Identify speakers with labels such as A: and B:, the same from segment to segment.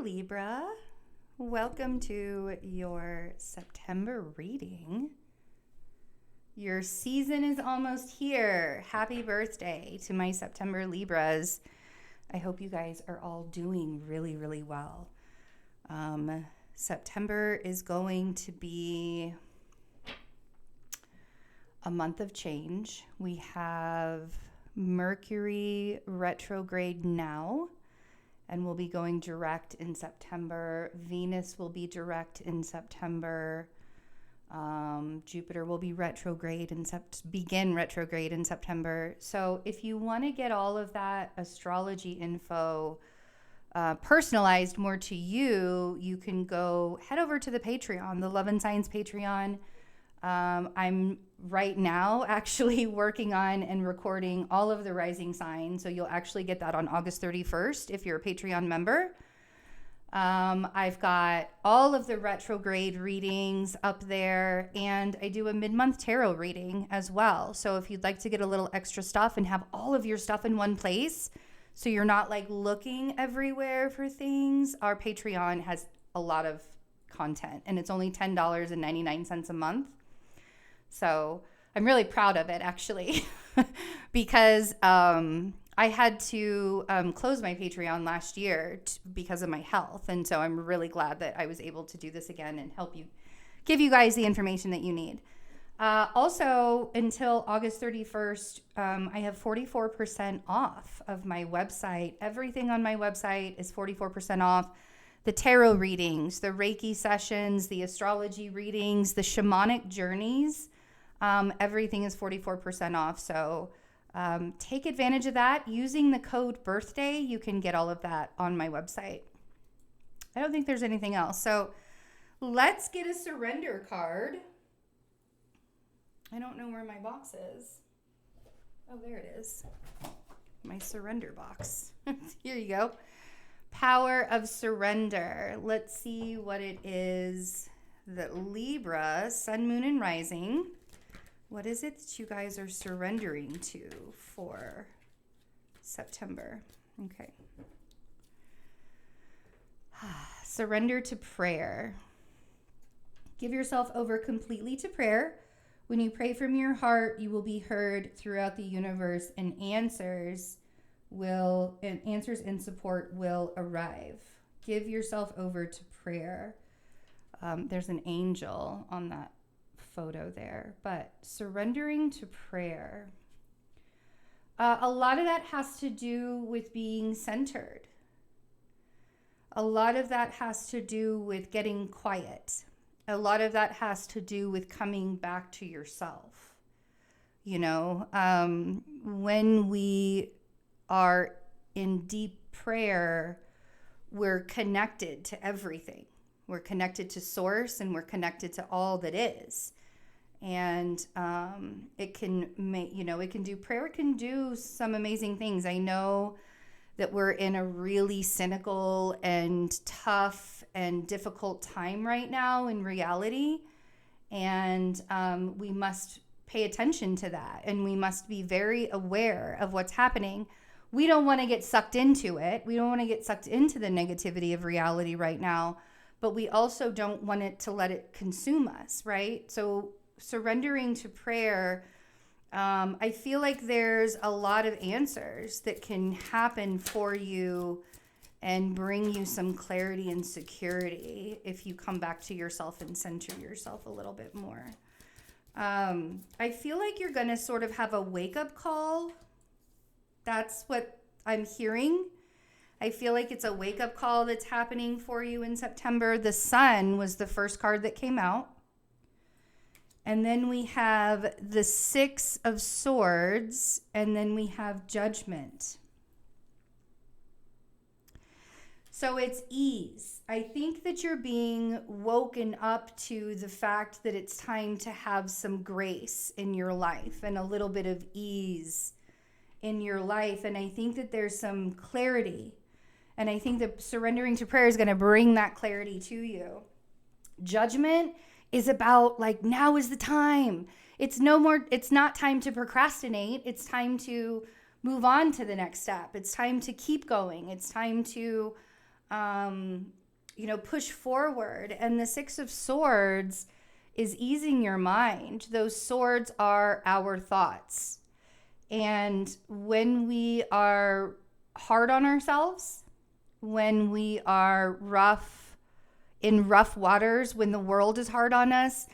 A: Libra. Welcome to your September reading. Your season is almost here. Happy birthday to my September Libras. I hope you guys are all doing really, really well. September is going to be a month of change. We have Mercury retrograde now, and we'll be going direct in September. Venus will be direct in September. Jupiter will be retrograde and begin retrograde in September. So if you want to get all of that astrology info personalized more to you, you can head over to the Patreon, the Love and Science Patreon. I'm right now actually working on and recording all of the rising signs. So you'll actually get that on August 31st if you're a Patreon member. I've got all of the retrograde readings up there, and I do a mid-month tarot reading as well. So if you'd like to get a little extra stuff and have all of your stuff in one place, so you're not like looking everywhere for things, our Patreon has a lot of content, and it's only $10.99 a month. So I'm really proud of it, actually, because I had to close my Patreon last year because of my health. And so I'm really glad that I was able to do this again and give you guys the information that you need. Also, until August 31st, I have 44% off of my website. Everything on my website is 44% off. The tarot readings, the Reiki sessions, the astrology readings, the shamanic journeys, everything is 44% off. So take advantage of that. Using the code birthday, you can get all of that on my website. I don't think there's anything else. So let's get a surrender card. I don't know where my box is. Oh, there it is. My surrender box. Here you go. Power of surrender. Let's see what it is that Libra, Sun, Moon, and Rising. What is it that you guys are surrendering to for September? Okay. Surrender to prayer. Give yourself over completely to prayer. When you pray from your heart, you will be heard throughout the universe, and answers and support will arrive. Give yourself over to prayer. There's an angel on that photo there, but surrendering to prayer. A lot of that has to do with being centered. A lot of that has to do with getting quiet. A lot of that has to do with coming back to yourself. You know, when we are in deep prayer, we're connected to everything. We're connected to source, and we're connected to all that is. And it can prayer can do some amazing things. I know that we're in a really cynical and tough and difficult time right now in reality. And we must pay attention to that. And we must be very aware of what's happening. We don't want to get sucked into it. We don't want to get sucked into the negativity of reality right now. But we also don't want it to let it consume us, right? So surrendering to prayer, I feel like there's a lot of answers that can happen for you and bring you some clarity and security if you come back to yourself and center yourself a little bit more. I feel like you're going to sort of have a wake-up call. That's what I'm hearing. I feel like it's a wake-up call that's happening for you in September. The Sun was the first card that came out. And then we have the Six of Swords, and then we have Judgment. So it's ease. I think that you're being woken up to the fact that it's time to have some grace in your life and a little bit of ease in your life. And I think that there's some clarity. And I think that surrendering to prayer is going to bring that clarity to you. Judgment is about like, now is the time. It's not time to procrastinate. It's time to move on to the next step. It's time to keep going. It's time to push forward. And the Six of Swords is easing your mind. Those swords are our thoughts. And when we are hard on ourselves, when we are in rough waters, when the world is hard on us,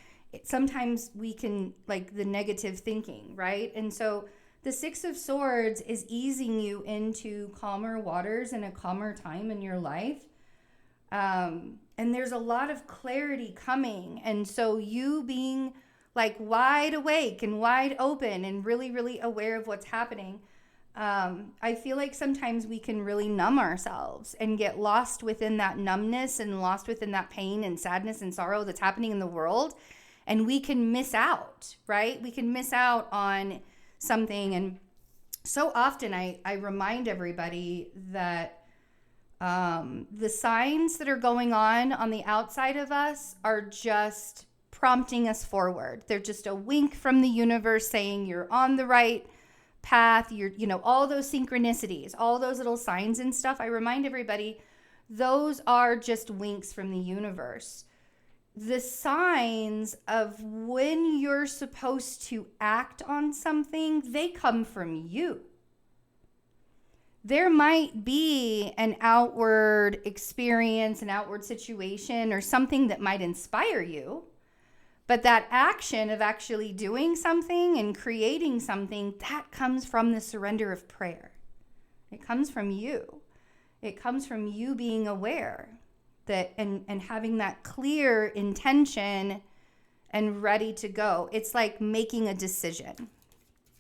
A: sometimes we can, like, the negative thinking, right? And so the Six of Swords is easing you into calmer waters and a calmer time in your life. And there's a lot of clarity coming. And so you being like wide awake and wide open and really, really aware of what's happening. I feel like sometimes we can really numb ourselves and get lost within that numbness and lost within that pain and sadness and sorrow that's happening in the world. And we can miss out, right? We can miss out on something. And so often I remind everybody that the signs that are going on the outside of us are just prompting us forward. They're just a wink from the universe saying you're on the right path. You're, all those synchronicities, all those little signs and stuff. I remind everybody, those are just winks from the universe. The signs of when you're supposed to act on something, they come from you. There might be an outward experience, an outward situation, or something that might inspire you. But that action of actually doing something and creating something, that comes from the surrender of prayer. It comes from you. It comes from you being aware that and having that clear intention and ready to go. It's like making a decision,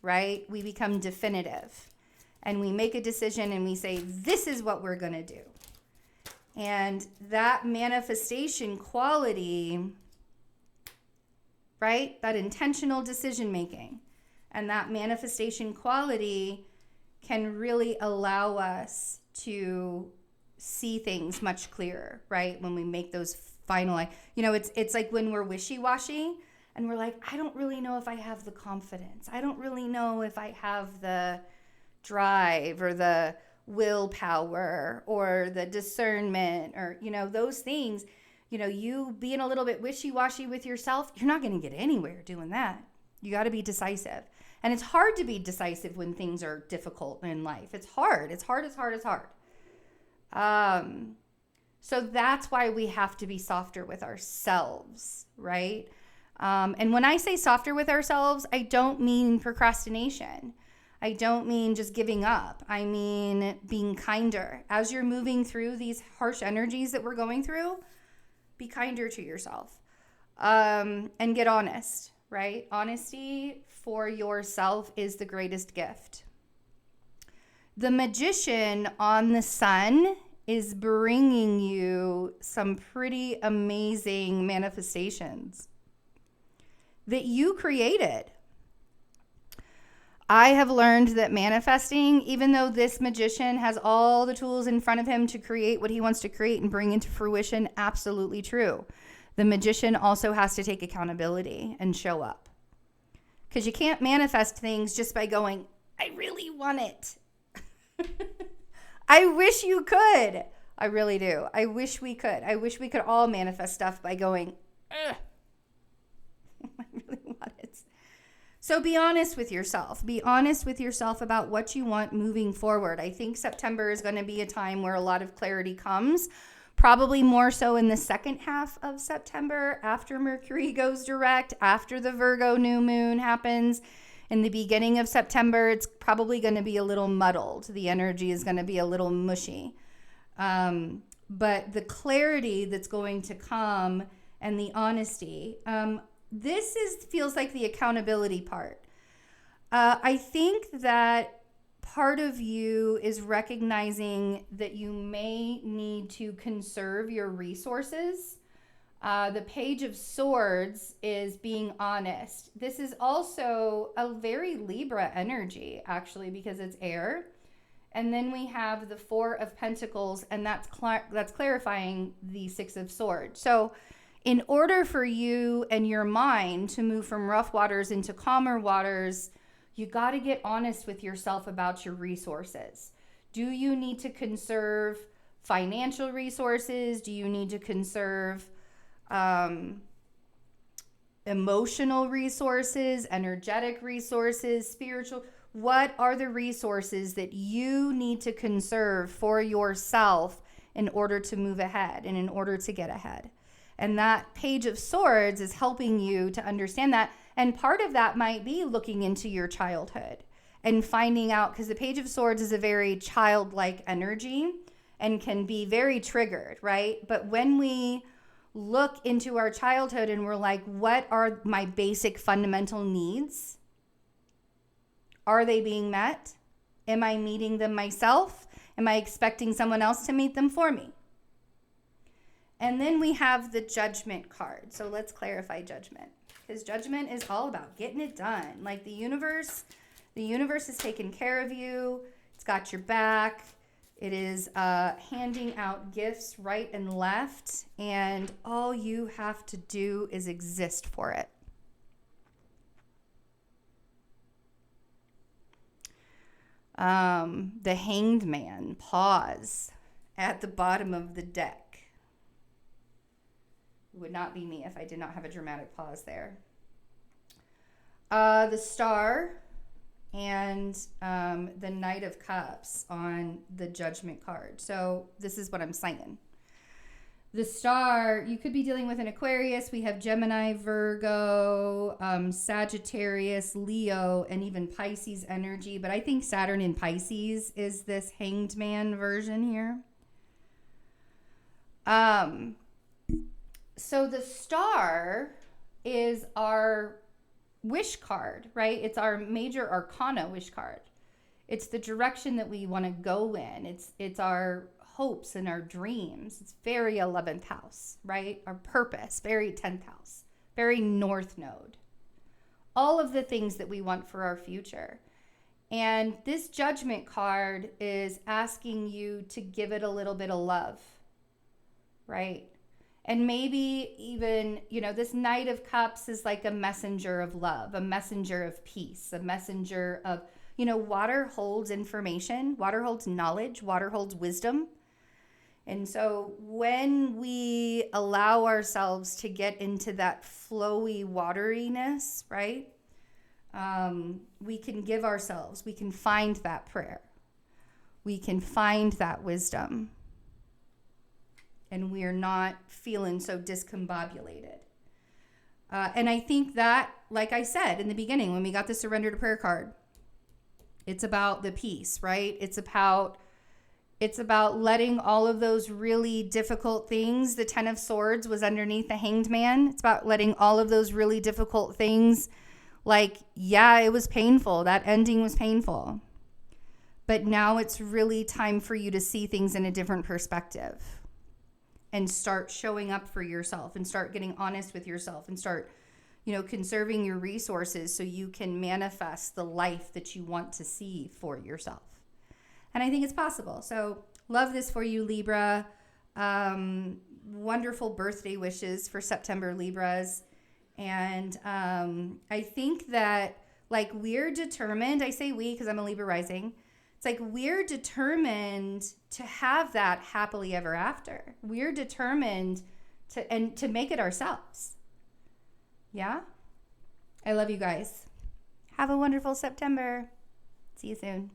A: right? We become definitive and we make a decision and we say, this is what we're going to do. And that manifestation quality, right? That intentional decision making and that manifestation quality can really allow us to see things much clearer, right? When we make those final, it's like when we're wishy-washy and we're like, I don't really know if I have the confidence. I don't really know if I have the drive or the willpower or the discernment or, those things. You being a little bit wishy-washy with yourself, you're not going to get anywhere doing that. You got to be decisive. And it's hard to be decisive when things are difficult in life. It's hard. So that's why we have to be softer with ourselves, right? And when I say softer with ourselves, I don't mean procrastination. I don't mean just giving up. I mean being kinder. As you're moving through these harsh energies that we're going through, be kinder to yourself, and get honest, right? Honesty for yourself is the greatest gift. The Magician on the sun is bringing you some pretty amazing manifestations that you created. I have learned that manifesting, even though this magician has all the tools in front of him to create what he wants to create and bring into fruition, absolutely true. The magician also has to take accountability and show up. Because you can't manifest things just by going, I really want it. I wish you could. I really do. I wish we could. I wish we could all manifest stuff by going, ugh. I really want it. So be honest with yourself. Be honest with yourself about what you want moving forward. I think September is going to be a time where a lot of clarity comes, probably more so in the second half of September, after Mercury goes direct, after the Virgo new moon happens. In the beginning of September, it's probably going to be a little muddled. The energy is going to be a little mushy. But the clarity that's going to come and the honesty, feels like the accountability part. I think that part of you is recognizing that you may need to conserve your resources. The Page of Swords is being honest. This is also a very Libra energy, actually, because it's air. And then we have the Four of Pentacles, and that's clarifying the Six of Swords. So in order for you and your mind to move from rough waters into calmer waters, you got to get honest with yourself about your resources. Do you need to conserve financial resources? Do you need to conserve emotional resources, energetic resources, spiritual? What are the resources that you need to conserve for yourself in order to move ahead and in order to get ahead? And that Page of Swords is helping you to understand that. And part of that might be looking into your childhood and finding out, because the Page of Swords is a very childlike energy and can be very triggered, right? But when we look into our childhood and we're like, what are my basic fundamental needs? Are they being met? Am I meeting them myself? Am I expecting someone else to meet them for me? And then we have the Judgment card. So let's clarify Judgment, because Judgment is all about getting it done. Like the universe is taking care of you. It's got your back. It is handing out gifts right and left, and all you have to do is exist for it. The Hanged Man, pause at the bottom of the deck. It would not be me if I did not have a dramatic pause there. The Star and the Knight of Cups on the Judgment card. So this is what I'm saying. The Star, you could be dealing with an Aquarius. We have Gemini, Virgo, Sagittarius, Leo, and even Pisces energy. But I think Saturn in Pisces is this Hanged Man version here. So the Star is our wish card, right? It's our major arcana wish card. It's the direction that we want to go in. It's our hopes and our dreams. It's very 11th house, right? Our purpose, very 10th house, very north node. All of the things that we want for our future. And this Judgment card is asking you to give it a little bit of love, right? And maybe even, this Knight of Cups is like a messenger of love, a messenger of peace, a messenger of, water holds information, water holds knowledge, water holds wisdom. And so when we allow ourselves to get into that flowy wateriness, right, we can give ourselves, we can find that prayer. We can find that wisdom. And we are not feeling so discombobulated. And I think that, like I said in the beginning, when we got the Surrender to Prayer card, it's about the peace, right? It's about letting all of those really difficult things. The Ten of Swords was underneath the Hanged Man. It's about letting all of those really difficult things, it was painful. That ending was painful. But now it's really time for you to see things in a different perspective. And start showing up for yourself and start getting honest with yourself and start, conserving your resources so you can manifest the life that you want to see for yourself. And I think it's possible. So love this for you, Libra. Wonderful birthday wishes for September, Libras. And I think that we're determined. I say we because I'm a Libra rising. It's we're determined to have that happily ever after. We're determined to make it ourselves. Yeah? I love you guys. Have a wonderful September. See you soon.